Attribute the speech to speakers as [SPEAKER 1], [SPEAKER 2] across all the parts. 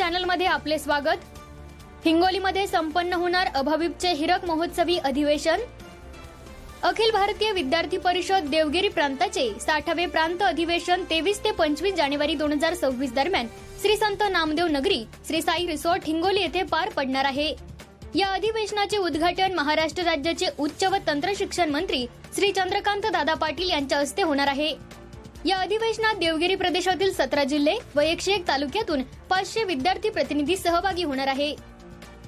[SPEAKER 1] चॅनलमध्ये आपले स्वागत। हिंगोलीमध्ये संपन्न होणार अभाविपचे हिरक महोत्सवी अधिवेशन। अखिल भारतीय विद्यार्थी परिषद देवगिरी प्रांताचे 60वे प्रांत अधिवेशन 23 ते 25 जानेवारी 2026 दरम्यान श्री संत नामदेव नगरी श्री साई रिसॉर्ट हिंगोली येथे पार पडणार आहे। या अधिवेशनाचे उद्घाटन महाराष्ट्र राज्याचे उच्च व तंत्र शिक्षण मंत्री श्री चंद्रकांत दादा पाटील यांच्या हस्ते होणार आहे। या अधिवेशनात देवगिरी प्रदेशातील 17 जिल्हे व 101 तालुक्यातून 500 विद्यार्थी प्रतिनिधी सहभागी होणार आहे।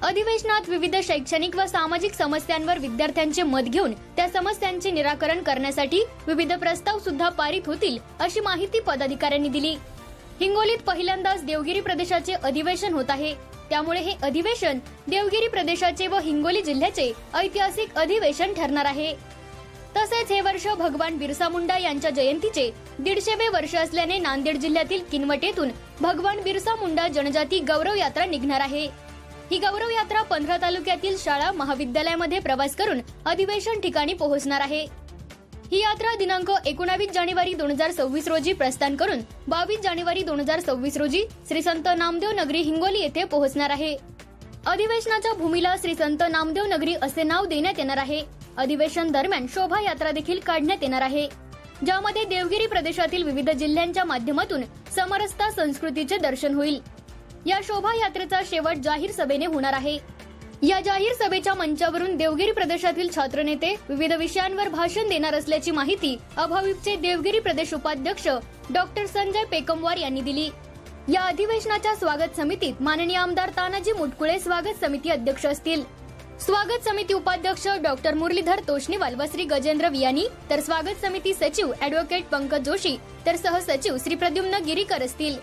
[SPEAKER 1] अधिवेशनात विविध शैक्षणिक व सामाजिक समस्यांवर विद्यार्थ्यांचे मत घेऊन त्या समस्यांचे निराकरण करण्यासाठी विविध प्रस्ताव सुद्धा पारित होतील अशी माहिती पदाधिकाऱ्यांनी दिली। हिंगोलीत पहिल्यांदाच देवगिरी प्रदेशाचे अधिवेशन होत आहे, त्यामुळे हे अधिवेशन देवगिरी प्रदेशाचे व हिंगोली जिल्ह्याचे ऐतिहासिक अधिवेशन ठरणार आहे। तसेच हे वर्ष भगवान बिरसा मुंडा यांच्या जयंतीचे 150वे वर्ष असल्याने नांदेड जिल्ह्यातील किनवट येथून भगवान बिरसा मुंडा जनजाती गौरव यात्रा निघणार आहे। ही गौरव यात्रा 15 तालुक्यातील शाळा महाविद्यालयामध्ये प्रवास करून अधिवेशन ठिकाणी पोहोचणार आहे। ही यात्रा दिनांक 19 जानेवारी 2026 रोजी प्रस्थान करून 22 जानेवारी 2026 रोजी श्री संत नामदेव नगरी हिंगोली येथे पोहोचणार आहे। अधिवेशनाच्या भूमीला श्री संत नामदेव नगरी असे नाव देण्यात येणार आहे। अधिवेशन दरम्यान शोभा यात्रा देखील काढण्यात येणार आहे, ज्यामध्ये देवगिरी प्रदेशातील विविध जिल्ह्यांच्या माध्यमातून समरसता संस्कृतीचे दर्शन होईल। या शोभा यात्रेचा शेवट जाहीर सभेने होणार आहे। या जाहीर सभेच्या मंचावरून देवगिरी प्रदेशातील छात्रनेते विविध विषयांवर भाषण देणार असल्याची माहिती अभाविपचे देवगिरी प्रदेश उपाध्यक्ष डॉक्टर संजय पेकमवार यांनी दिली। या अधिवेशनाच्या स्वागत समितीत माननीय आमदार तानाजी मुटकुळे स्वागत समिती अध्यक्ष असतील। स्वागत समिती उपाध्यक्ष डॉक्टर मुरलीधर तोष्णीवाल व श्री गजेंद्र वियानी, तर स्वागत समिती सचिव ॲडव्होकेट पंकज जोशी, तर सहसचिव श्री प्रद्युम्न गिरीकर असतील।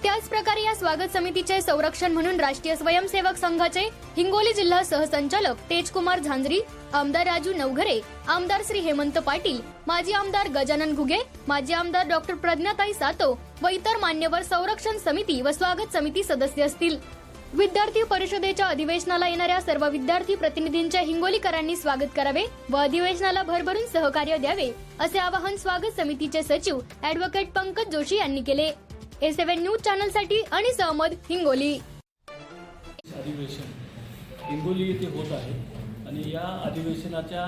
[SPEAKER 1] त्याच प्रकारे या स्वागत समितीचे संरक्षण म्हणून राष्ट्रीय स्वयंसेवक संघाचे हिंगोली जिल्हा सहसंचालक तेजकुमार झांजरी, आमदार राजू नवघरे, आमदार श्री हेमंत पाटील, माजी आमदार गजानन घुगे, माजी आमदार डॉक्टर प्रज्ञाताई सातो व इतर मान्यवर संरक्षण समिती व स्वागत समिती सदस्य असतील। विद्यार्थी परिषदेच्या अधिवेशनाला येणाऱ्या सर्व विद्यार्थी प्रतिनिधींचे हिंगोलीकरांनी स्वागत करावे व अधिवेशनाला भरभरून सहकार्य द्यावे असे आवाहन स्वागत समितीचे सचिव ॲडव्होकेट पंकज जोशी यांनी केले। A7 न्यूज चॅनल साठी अनिस अहमद, हिंगोली।
[SPEAKER 2] अधिवेशन हिंगोली येथे होत आहे आणि या अधिवेशनाच्या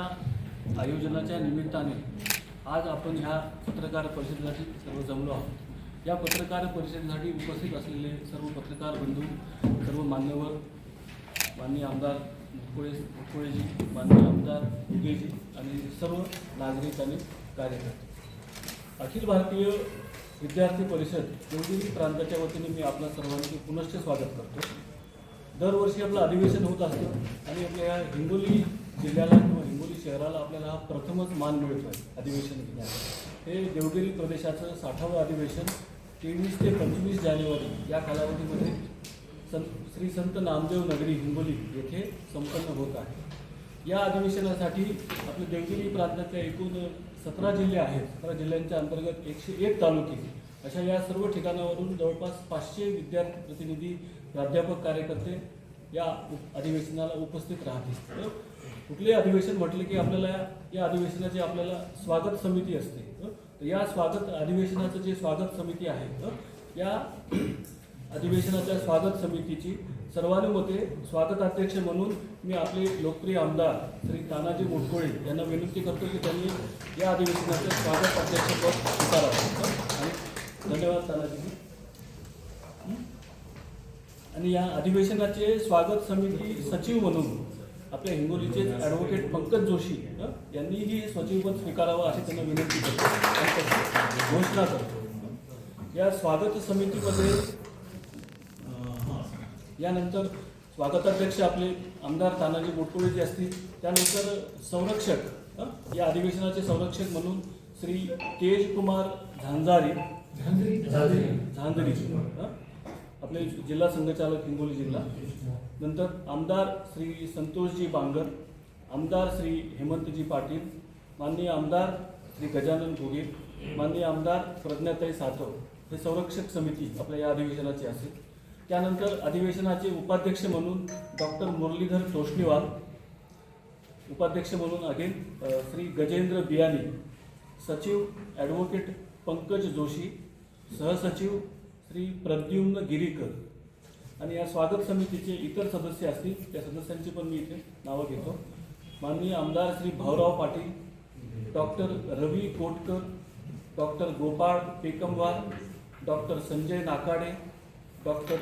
[SPEAKER 2] आयोजनाच्या निमित्ताने आज आपण ह्या पत्रकार परिषदेसाठी सर्व जमलो आहोत। या पत्रकार परिषदेसाठी उपस्थित असलेले सर्व पत्रकार बंधू, सर्व मान्यवर, माननीय आमदार मुटकुळेजी, माननीय आमदार घुगेजी आणि सर्व नागरिक आणि कार्यकर्ते, अखिल भारतीय विद्यार्थी परिषद देवगिरी प्रांताच्या वतीने मी आपल्या सर्वांचे पुनश्च स्वागत करतो। दरवर्षी आपलं अधिवेशन होत असतं आणि आपल्या हिंगोली जिल्ह्याला किंवा हिंगोली शहराला आपल्याला हा प्रथमच मान मिळतो आहे अधिवेशन घेण्याचा। हे देवगिरी प्रदेशाचं 60वं अधिवेशन 23 ते 25 जानेवारी या कालावधीमध्ये श्री संत नामदेव नगरी हिंगोली येथे संपन्न होत आहे। या अधिवेशनासाठी आपल्या देवगिरी प्रांताच्या एकूण 17 जिल्हे आहेत। 17 जिल्ह्यांच्या अंतर्गत 101 तालुके अशा या सर्व ठिकाणावरून जवळपास 500 विद्यार्थी प्रतिनिधी, प्राध्यापक, कार्यकर्ते या अधिवेशनाला उपस्थित राहतील। कुठले अधिवेशन म्हटले की आपल्याला या अधिवेशनाची आपल्याला स्वागत समिती असते। या स्वागत अधिवेशनाचं जे स्वागत समिती आहे, या अधिवेशनाच्या स्वागत समितीची सर्वानुमते स्वागताध्यक्ष म्हणून मी आपले लोकप्रिय आमदार श्री तानाजी मुटकुळे यांना विनंती करतो की त्यांनी या अधिवेशनाचे स्वागत अध्यक्षपद स्वीकारावे। आणि धन्यवाद तानाजी। आणि या अधिवेशनाचे स्वागत समिती सचिव म्हणून आपल्या हिंगोलीचे ॲडव्होकेट पंकज जोशी यांनीही सचिवपद स्वीकारावं अशी त्यांना विनंती करतो, घोषणा करतो। या स्वागत समितीमध्ये यानंतर स्वागताध्यक्ष आपले आमदार तानाजी मुटकुळे जे असतील, त्यानंतर संरक्षक, या अधिवेशनाचे संरक्षक म्हणून श्री तेजकुमार झांजरी, आपले जिल्हा संघचालक हिंगोली जिल्हा, नंतर आमदार श्री संतोषजी बांगर, आमदार श्री हेमंतजी पाटील, माननीय आमदार श्री गजानन घुगे, माननीय आमदार प्रज्ञाताई सातव, हे संरक्षक समिती आपल्या या अधिवेशनाची असेल। त्यानंतर अधिवेशनाचे उपाध्यक्ष म्हणून डॉक्टर मुरलीधर तोष्णीवाल, उपाध्यक्ष म्हणून अगेन श्री गजेंद्र बियानी, सचिव ॲडव्होकेट पंकज जोशी, सहसचिव श्री प्रद्युम्न गिरीकर, आणि या स्वागत समितीचे इतर सदस्य असतील त्या सदस्यांची पण मी इथे नावं घेतो. माननीय आमदार Shri Bhaurao Patil, doctor Ravi Kotkar, doctor Gopal Pekamwar, doctor Sanjay Nakade, doctor